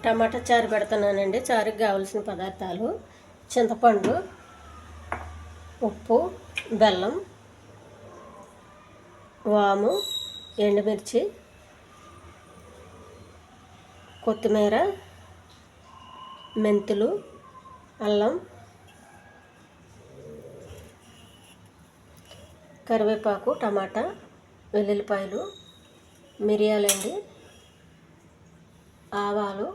టమాటా చారు పెడుతున్నానండి. చారుకి కావాల్సిన పదార్థాలు: చింతపండు, ఉప్పు, బెల్లం, వాము, ఎండుమిర్చి, కొత్తిమీర, మెంతులు, అల్లం, కరివేపాకు, టమాటా, వెల్లుల్లిపాయలు, మిరియాలండి, ఆవాలు,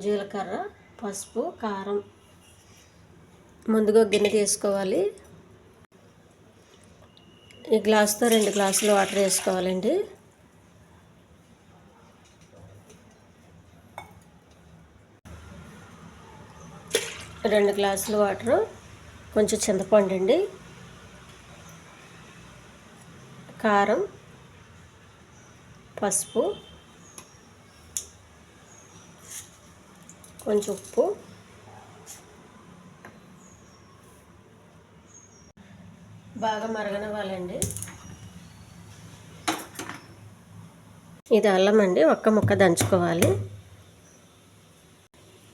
జీలకర్ర, పసుపు, కారం. ముందుగా గిన్నె తీసుకోవాలి. ఈ గ్లాసుతో 2 గ్లాసులు వాటర్ వేసుకోవాలండి. రెండు గ్లాసులు వాటరు, కొంచెం చింతపండు అండి, కారం, పసుపు, కొంచెం ఉప్పు, బాగా మరగనివ్వాలండి. ఇది అల్లం అండి, ఒక్క ముక్క దంచుకోవాలి.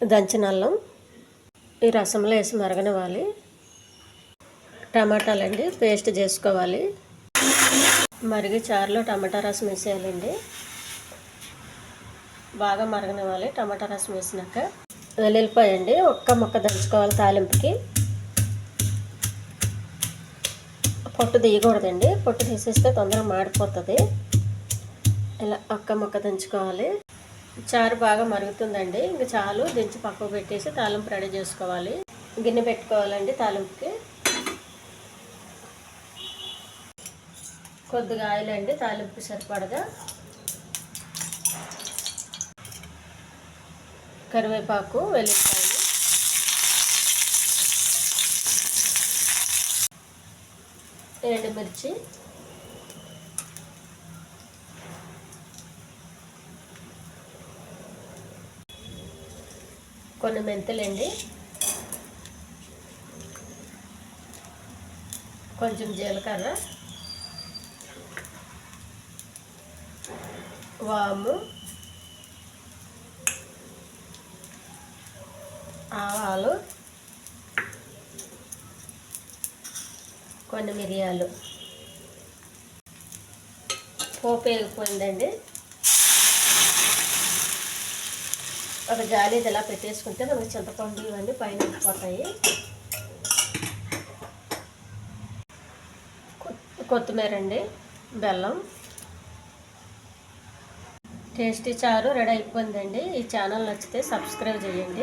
దంచిన అల్లం ఈ రసంలో వేసి మరగనివ్వాలి. టమాటాలండి పేస్ట్ చేసుకోవాలి. మరిగి చారులో టమాటా రసం వేసేయాలండి. బాగా మరగనివ్వాలి. టమాటా రసం వేసినాక వెల్లుల్లిపాయ అండి ఒక్క ముక్క దంచుకోవాలి. తాలింపుకి పొట్టు తీయకూడదండి, పొట్టు తీసేస్తే తొందరగా మాడిపోతుంది. ఇలా ఒక్క ముక్క దంచుకోవాలి. చారు బాగా మరుగుతుందండి, ఇంక చాలు. దించి పక్కకు పెట్టేసి తాలింపు రెడీ చేసుకోవాలి. గిన్నె పెట్టుకోవాలండి. తాలింపుకి కొద్దిగా ఆయిల్ అండి, తాలింపుకి సరిపడగా. కరివేపాకు, వెల్లుల్లిపాయలు, ఎండుమిర్చి, కొన్ని మెంతులండి, కొంచెం జీలకర్ర, వాము, ఆవాలు, కొన్ని మిరియాలు. పోపు వేగిపోయిందండి. ఒక జాలి ఇలా పెట్టేసుకుంటే మనకి చింతపండు ఇవన్నీ పైన ఉడికిపోతాయి. కొత్తిమీర అండి, బెల్లం. టేస్టీ చారు రెడీ అయిపోయిందండి. ఈ ఛానల్ నచ్చితే సబ్స్క్రైబ్ చేయండి.